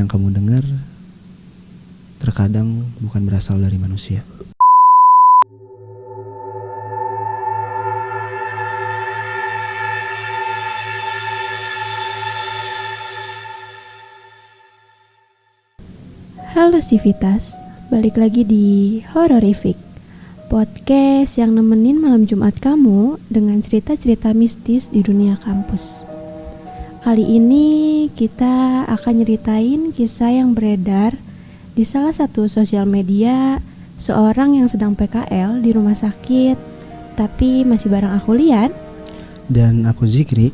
yang kamu dengar terkadang bukan berasal dari manusia. Halo Sivitas, balik lagi di Hororific, podcast yang nemenin malam Jumat kamu dengan cerita-cerita mistis di dunia kampus. Kali ini kita akan nyeritain kisah yang beredar di salah satu sosial media seorang yang sedang PKL di rumah sakit, tapi masih bareng aku Lian. Dan aku Zikri.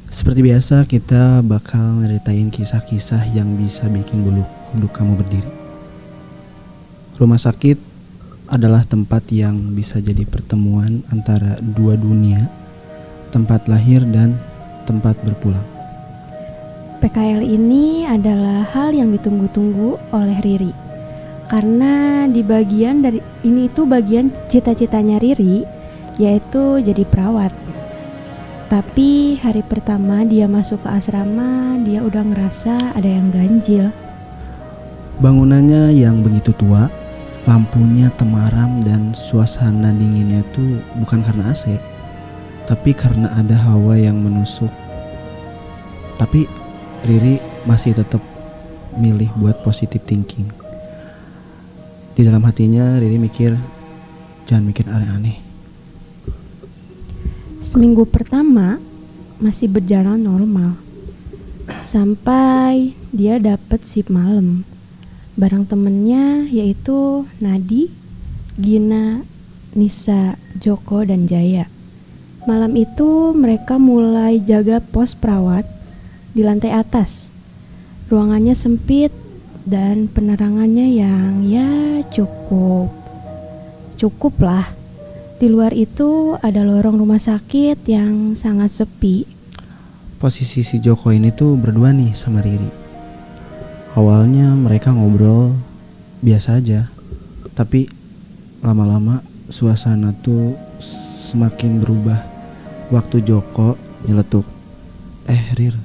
Seperti biasa kita bakal nyeritain kisah-kisah yang bisa bikin bulu kuduk kamu berdiri. Rumah sakit adalah tempat yang bisa jadi pertemuan antara dua dunia, tempat lahir dan tempat berpulang. PKL ini adalah hal yang ditunggu-tunggu oleh Riri. Karena di bagian dari ini itu bagian cita-citanya Riri, yaitu jadi perawat. Tapi hari pertama dia masuk ke asrama, dia udah ngerasa ada yang ganjil. Bangunannya yang begitu tua, lampunya temaram dan suasana dinginnya tuh bukan karena AC, tapi karena ada hawa yang menusuk. Tapi Riri masih tetap milih buat positive thinking. Di dalam hatinya Riri mikir, jangan mikir aneh-aneh. Seminggu pertama masih berjalan normal, sampai dia dapet shift malam bareng temennya, yaitu Nadi, Gina, Nisa, Joko, dan Jaya. Malam itu mereka mulai jaga pos perawat di lantai atas. Ruangannya sempit dan penerangannya yang cukup lah. Di luar itu ada lorong rumah sakit yang sangat sepi. Posisi si Joko ini tuh berdua nih sama Riri. Awalnya mereka ngobrol biasa aja, tapi lama-lama suasana tuh semakin berubah. Waktu Joko nyeletuk, Rir,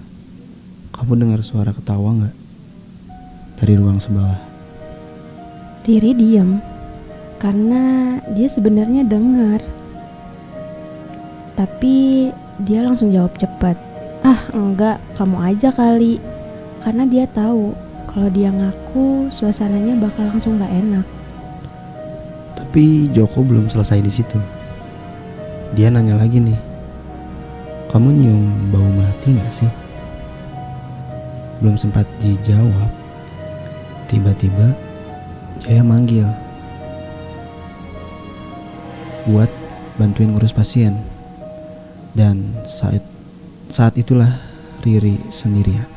kamu dengar suara ketawa gak? Dari ruang sebelah. Riri diem, karena dia sebenarnya dengar. Tapi dia langsung jawab cepat, enggak, kamu aja kali. Karena dia tahu kalau dia ngaku suasananya bakal langsung gak enak. Tapi Joko belum selesai di situ. Dia nanya lagi nih, kamu nyium bau melati gak sih? Belum sempat dijawab, tiba-tiba Jaya manggil buat bantuin ngurus pasien. Dan saat itulah Riri sendirian.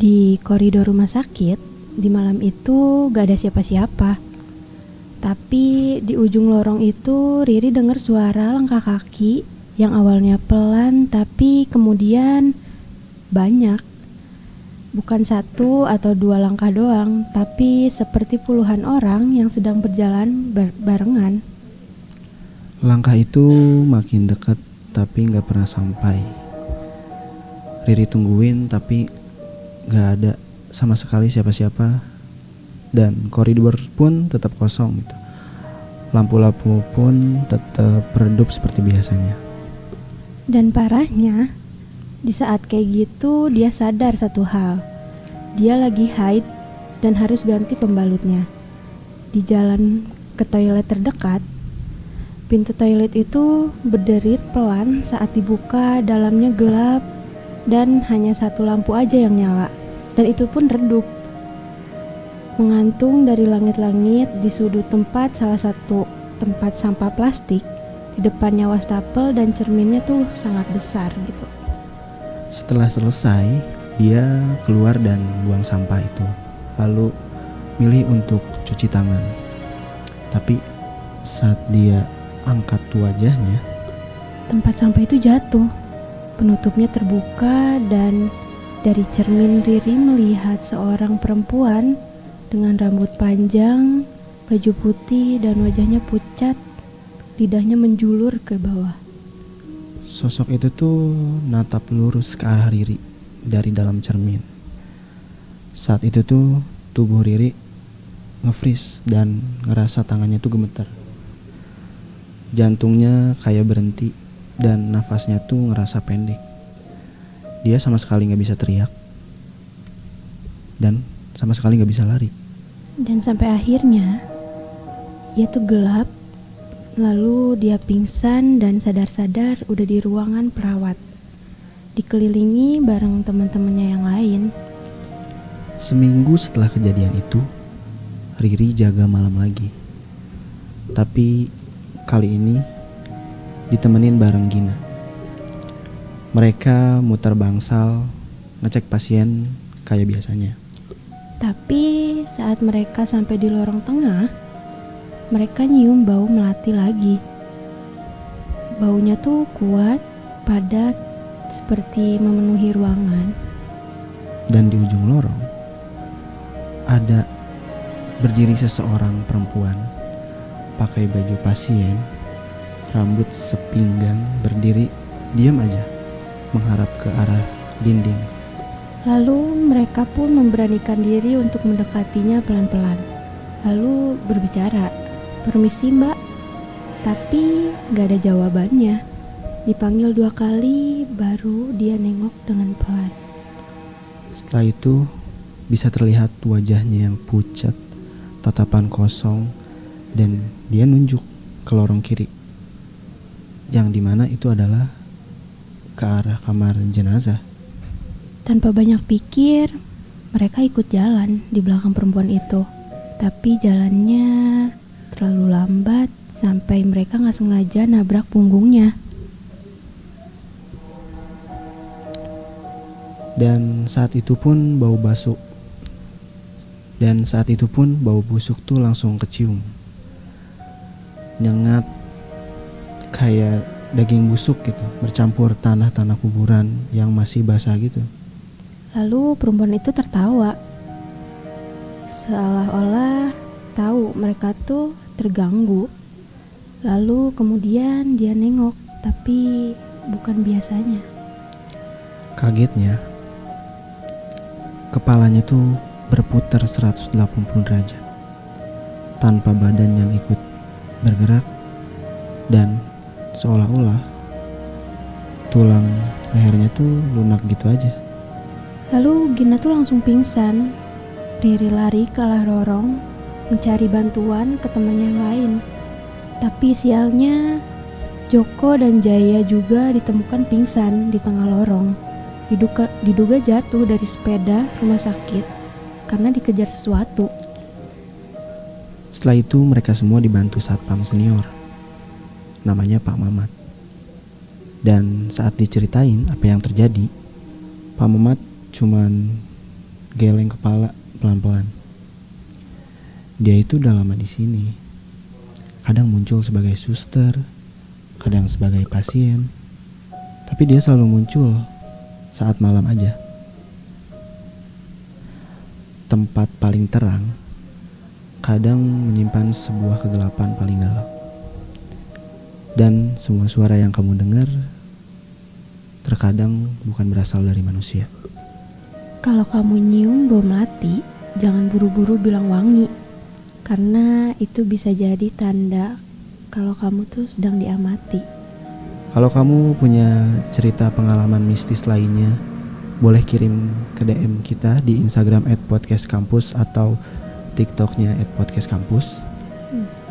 Di koridor rumah sakit, di malam itu gak ada siapa-siapa. Tapi di ujung lorong itu Riri dengar suara langkah kaki yang awalnya pelan tapi kemudian banyak. Bukan satu atau dua langkah doang, tapi seperti puluhan orang yang sedang berjalan barengan. Langkah itu makin dekat tapi gak pernah sampai. Riri tungguin tapi gak ada sama sekali siapa-siapa. Dan koridor pun tetap kosong gitu. Lampu-lampu pun tetap redup seperti biasanya. Dan parahnya, di saat kayak gitu dia sadar satu hal. Dia lagi haid dan harus ganti pembalutnya. Di jalan ke toilet terdekat, pintu toilet itu berderit pelan saat dibuka. Dalamnya gelap dan hanya satu lampu aja yang nyala, dan itu pun redup. Menggantung dari langit-langit di sudut tempat salah satu tempat sampah plastik. Di depannya wastafel dan cerminnya tuh sangat besar gitu. Setelah selesai, dia keluar dan buang sampah itu. Lalu milih untuk cuci tangan. Tapi saat dia angkat wajahnya, tempat sampah itu jatuh. Penutupnya terbuka dan dari cermin Riri melihat seorang perempuan dengan rambut panjang, baju putih dan wajahnya pucat, lidahnya menjulur ke bawah. Sosok itu tuh natap lurus ke arah Riri dari dalam cermin. Saat itu tuh tubuh Riri nge-freeze dan ngerasa tangannya tuh gemeter. Jantungnya kayak berhenti dan nafasnya tuh ngerasa pendek. Dia sama sekali gak bisa teriak dan sama sekali gak bisa lari. Dan sampai akhirnya ia tuh gelap. Lalu dia pingsan dan sadar-sadar udah di ruangan perawat, dikelilingi bareng teman-temannya yang lain. Seminggu setelah kejadian itu, Riri jaga malam lagi. Tapi kali ini ditemenin bareng Gina. Mereka muter bangsal, ngecek pasien kayak biasanya. Tapi saat mereka sampai di lorong tengah, mereka nyium bau melati lagi. Baunya tuh kuat, padat, seperti memenuhi ruangan. Dan di ujung lorong ada berdiri seseorang perempuan pakai baju pasien, rambut sepinggang, berdiri diam aja menghadap ke arah dinding. Lalu mereka pun memberanikan diri untuk mendekatinya pelan-pelan. Lalu berbicara, "Permisi mbak." Tapi gak ada jawabannya. Dipanggil 2 kali baru dia nengok dengan pelan. Setelah itu bisa terlihat wajahnya yang pucat, tatapan kosong, dan dia nunjuk ke lorong kiri, yang dimana itu adalah ke arah kamar jenazah. Tanpa banyak pikir, mereka ikut jalan di belakang perempuan itu. Tapi jalannya terlalu lambat sampai mereka gak sengaja nabrak punggungnya. Dan saat itu pun bau busuk tuh langsung kecium. Nyengat kayak daging busuk gitu, bercampur tanah-tanah kuburan yang masih basah gitu. Lalu perempuan itu tertawa, seolah-olah tahu mereka tuh terganggu. Lalu kemudian dia nengok, tapi bukan biasanya. Kagetnya, kepalanya tuh berputar 180 derajat tanpa badan yang ikut bergerak, dan seolah-olah tulang lehernya tuh lunak gitu aja. Lalu Gina tuh langsung pingsan. Riri lari ke arah lorong mencari bantuan ke temannya yang lain. Tapi sialnya Joko dan Jaya juga ditemukan pingsan di tengah lorong. Diduga jatuh dari sepeda rumah sakit karena dikejar sesuatu. Setelah itu mereka semua dibantu satpam senior, namanya Pak Mamat. Dan saat diceritain apa yang terjadi, Pak Mamat cuman geleng kepala pelan-pelan. Dia itu udah lama di sini. Kadang muncul sebagai suster, kadang sebagai pasien, tapi dia selalu muncul saat malam aja. Tempat paling terang kadang menyimpan sebuah kegelapan paling dalam. Dan semua suara yang kamu dengar terkadang bukan berasal dari manusia. Kalau kamu nyium bau melati, jangan buru-buru bilang wangi, karena itu bisa jadi tanda kalau kamu tuh sedang diamati. Kalau kamu punya cerita pengalaman mistis lainnya, boleh kirim ke DM kita di Instagram @podcastkampus atau TikToknya @podcastkampus.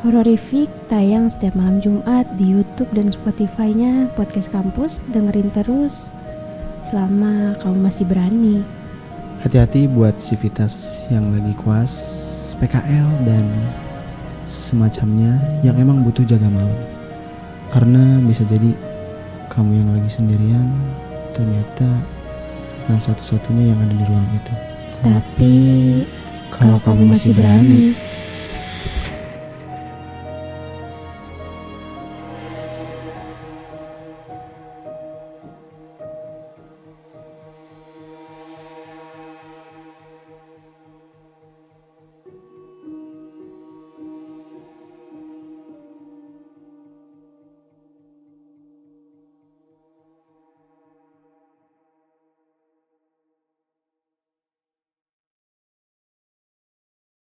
Hororific tayang setiap malam Jumat di YouTube dan Spotify-nya Podcast Kampus. Dengerin terus selama kamu masih berani. Hati-hati buat sivitas yang lagi kuas, PKL dan semacamnya yang emang butuh jaga malam. Karena bisa jadi kamu yang lagi sendirian ternyata bukan satu-satunya yang ada di ruang itu. Tapi kalau kamu masih berani,